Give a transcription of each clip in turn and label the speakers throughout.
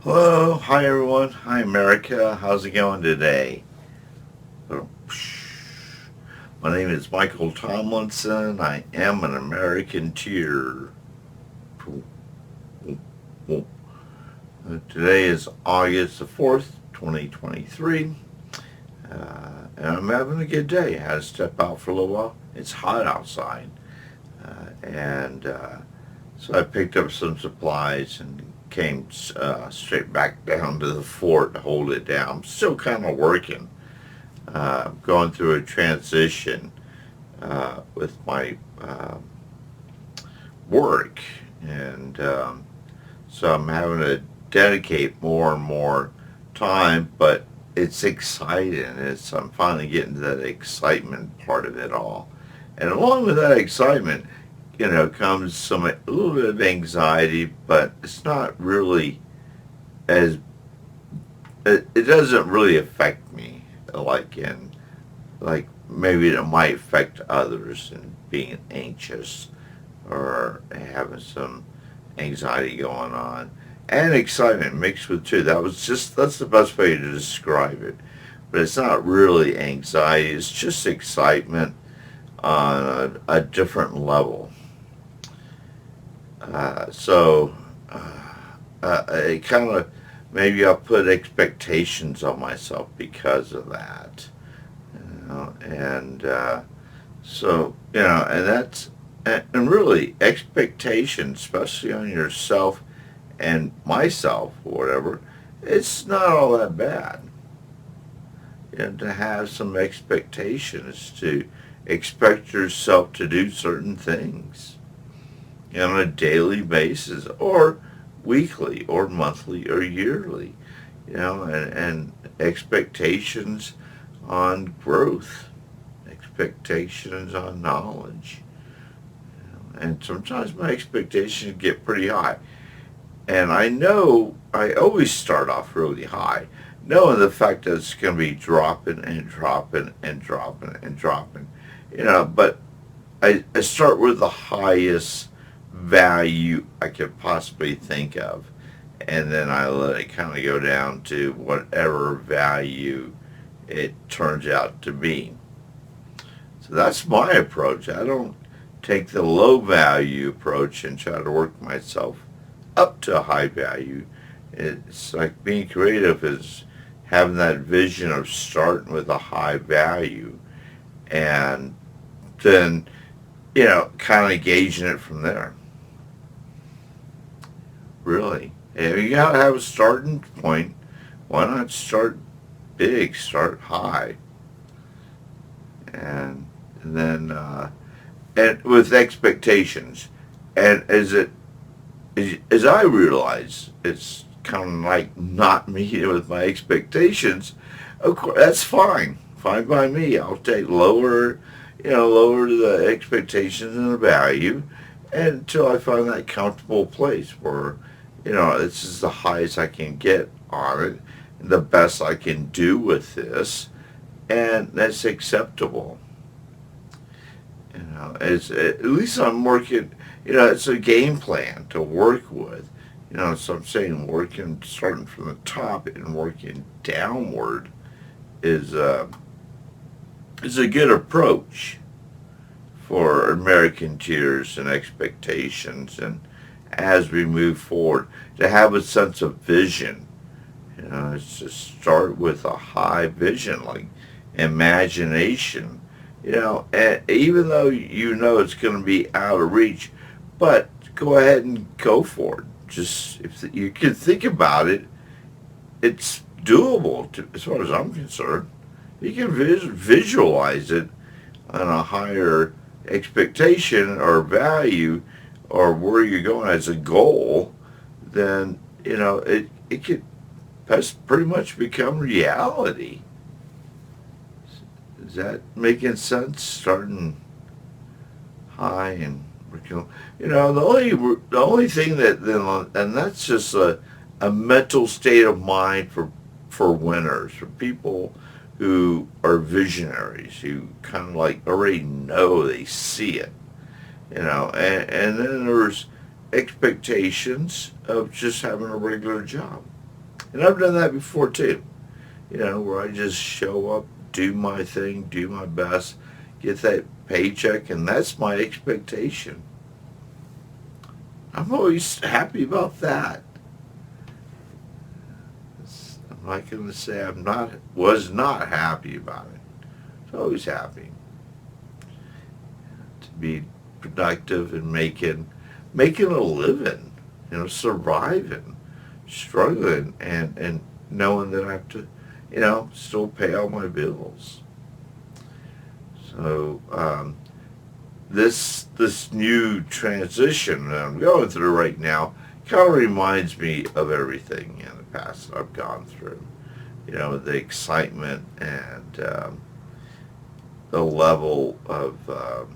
Speaker 1: Hello, hi everyone, hi America, how's it going today? Oh, My name is Michael Tomlinson, I am an American tear. Today is August the 4th, 2023, and I'm having a good day. I had to step out for a little while. It's hot outside, and so I picked up some supplies and came straight back down to the fort to hold it down. I'm still kind of working. Going through a transition with my work, and so I'm having to dedicate more and more time. But it's exciting. I'm finally getting to that excitement part of it all, and along with that excitement, comes a little bit of anxiety, but it's not really as it doesn't really affect me like maybe it might affect others and being anxious or having some anxiety going on and excitement mixed with two. That's the best way to describe it. But it's not really anxiety, it's just excitement on a different level. So it kind of maybe I'll put expectations on myself because of that. And and that's and really expectations, especially on yourself and myself or whatever, it's not all that bad. To have some expectations, to expect yourself to do certain things on a daily basis or weekly or monthly or yearly, and expectations on growth, expectations on knowledge. And sometimes my expectations get pretty high. And I know I always start off really high, knowing the fact that it's going to be dropping and dropping and dropping and dropping. But I start with the highest value I could possibly think of. And then I let it kind of go down to whatever value it turns out to be. So that's my approach. I don't take the low value approach and try to work myself up to a high value. It's like being creative is having that vision of starting with a high value and then, kind of gauging it from there. Really. If you gotta have a starting point, why not start big, start high, and then and with expectations. And as I realize, it's kind of like not meeting with my expectations. Of course, that's fine, fine by me. I'll take lower the expectations and the value, until I find that comfortable place where, this is the highest I can get on it, the best I can do with this, and that's acceptable. It's at least I'm working. It's a game plan to work with. So I'm saying working starting from the top and working downward is is a good approach for American tears and expectations, and as we move forward, to have a sense of vision. It's to start with a high vision, like imagination. And even though it's going to be out of reach, but go ahead and go for it. Just if you can think about it, it's doable as far as I'm concerned. You can visualize it on a higher expectation or value or where you're going as a goal, then it could pretty much become reality. Is that making sense? Starting high and working. The only thing that then, and that's just a mental state of mind for winners, for people who are visionaries, who kind of like already know they see it. And then there's expectations of just having a regular job. And I've done that before too. Where I just show up, do my thing, do my best, get that paycheck, and that's my expectation. I'm always happy about that. I'm not going to say was not happy about it. I was always happy to be productive and making a living, surviving, struggling, and knowing that I have to, still pay all my bills. So this new transition that I'm going through right now kind of reminds me of everything in the past that I've gone through. The excitement and the level of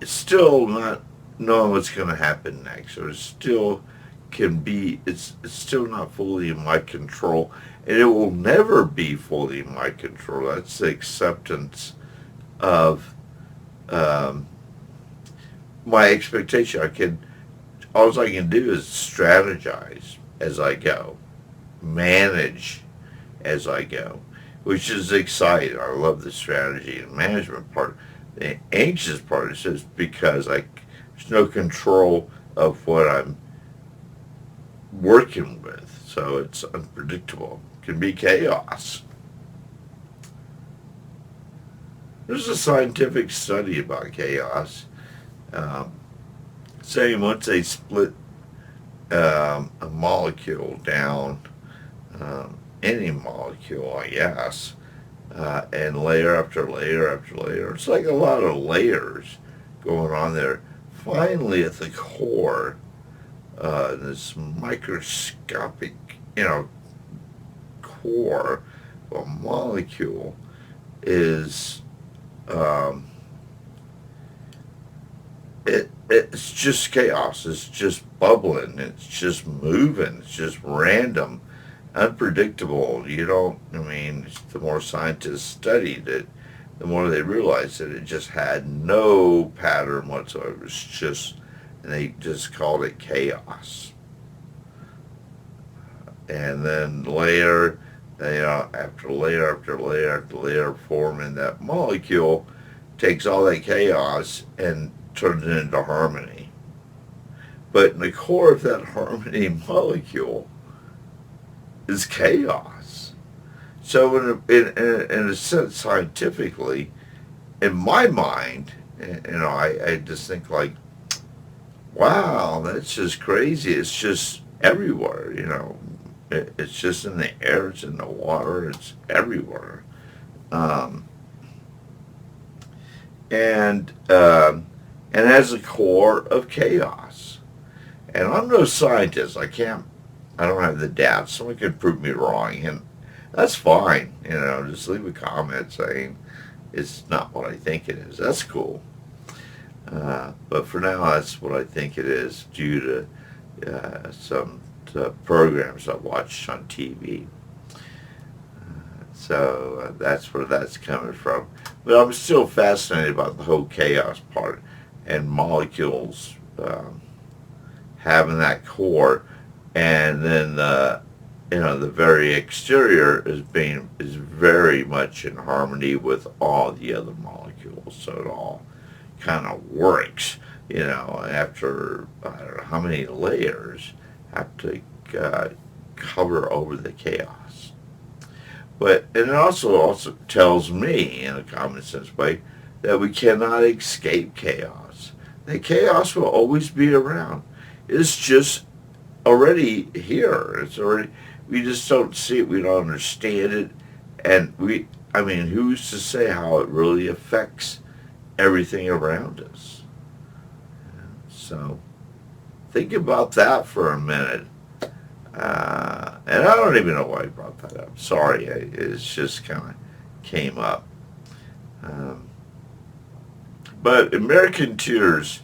Speaker 1: it's still not knowing what's going to happen next, or it's still not fully in my control, and it will never be fully in my control. That's the acceptance of um, my expectation. All I can do is strategize as I go, manage as I go, which is exciting. I love the strategy and management part. The anxious part is just because there's no control of what I'm working with, so it's unpredictable. It can be chaos. There's a scientific study about chaos, um, saying once they split a molecule down, any molecule, I guess, and layer after layer after layer. It's like a lot of layers going on there. Finally, at the core, this microscopic, core of a molecule is, um, it's just chaos. It's just bubbling. It's just moving. It's just random, unpredictable. The more scientists studied it, the more they realized that it just had no pattern whatsoever. It was just, and they just called it chaos. And then after layer after layer after layer forming that molecule takes all that chaos and turns it into harmony. But in the core of that harmony molecule is chaos. So in a sense, scientifically, in my mind, I just think like, wow, that's just crazy. It's just everywhere, It's just in the air, it's in the water, it's everywhere. Um, and has a core of chaos. And I'm no scientist. I don't have the data. Someone can prove me wrong, and that's fine. Just leave a comment saying it's not what I think it is. That's cool. But for now, that's what I think it is due to some programs I watched on TV. So that's where that's coming from. But I'm still fascinated about the whole chaos part and molecules having that core, and then the very exterior is very much in harmony with all the other molecules. So it all kind of works. After I don't know how many layers have to cover over the chaos. And it also tells me, in a common sense way, that we cannot escape chaos. That chaos will always be around. It's just already here. We just don't see it. We don't understand it. And who's to say how it really affects everything around us? So think about that for a minute. And I don't even know why I brought that up. Sorry, it's just kind of came up. But American Tears,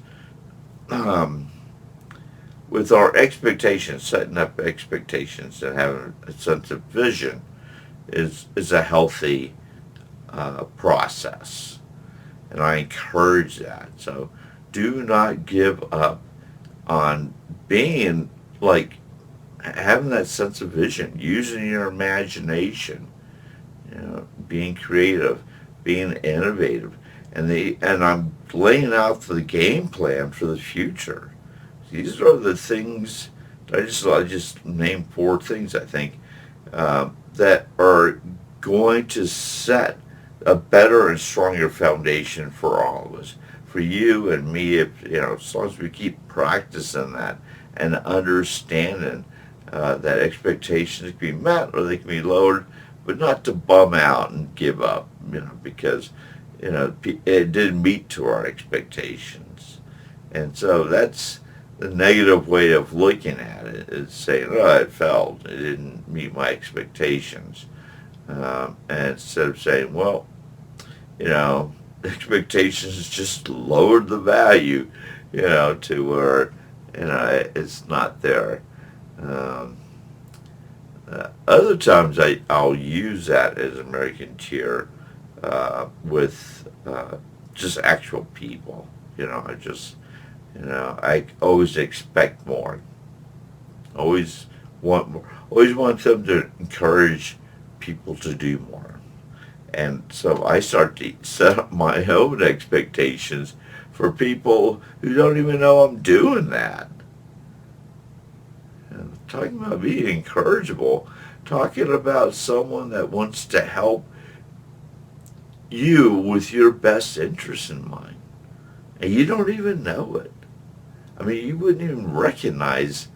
Speaker 1: with our expectations, setting up expectations and having a sense of vision, is a healthy process. And I encourage that. So do not give up on being like having that sense of vision, using your imagination, being creative, being innovative, and I'm laying out the game plan for the future. These are the things. I just named four things, I think, that are going to set a better and stronger foundation for all of us, for you and me. If as long as we keep practicing that and understanding that expectations can be met or they can be lowered, but not to bum out and give up, because it didn't meet to our expectations, and so that's the negative way of looking at it, is saying, oh, it failed, it didn't meet my expectations, and instead of saying, well, expectations just lowered the value, to where it's not there. Um, Other times I'll use that as American cheer with just actual people. I just, I always expect more. Always want more. Always want them to encourage people to do more. And so I start to set up my own expectations for people who don't even know I'm doing that. And talking about being encourageable, talking about someone that wants to help you with your best interest in mind. And you don't even know it. I mean, you wouldn't even recognize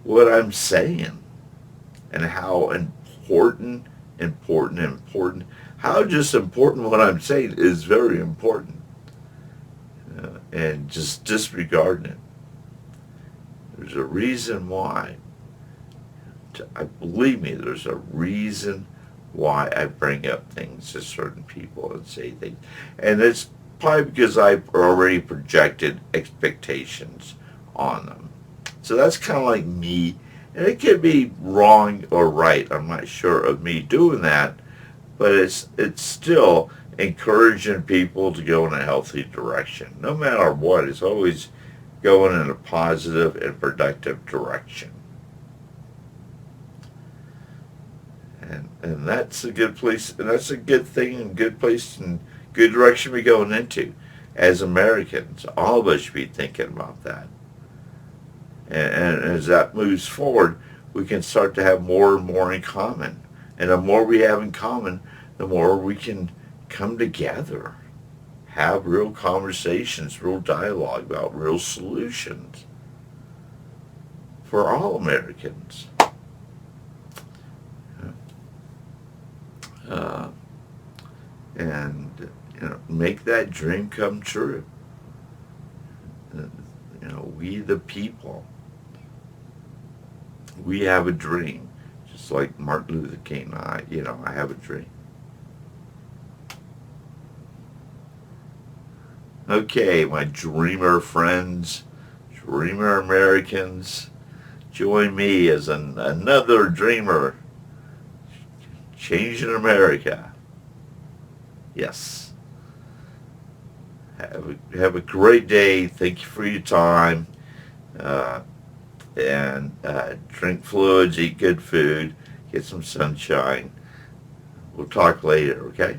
Speaker 1: what I'm saying and how important. How just important what I'm saying is very important. And just disregarding it. There's a reason why. I believe me, there's a reason why I bring up things to certain people and say things. And it's probably because I've already projected expectations on them. So that's kind of like me. And it could be wrong or right, I'm not sure, of me doing that. But it's still encouraging people to go in a healthy direction. No matter what, it's always going in a positive and productive direction. And that's a good place, and that's a good thing and good place and good direction we're going into. As Americans, all of us should be thinking about that. And as that moves forward, we can start to have more and more in common. And the more we have in common, the more we can come together, have real conversations, real dialogue about real solutions for all Americans. Uh, and make that dream come true. We the people, we have a dream, just like Martin Luther King. I have a dream. Okay, my dreamer friends, dreamer Americans, join me as another dreamer changing America. Yes. Have a great day. Thank you for your time. And drink fluids, eat good food, get some sunshine. We'll talk later, okay?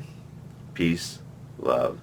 Speaker 1: Peace, love.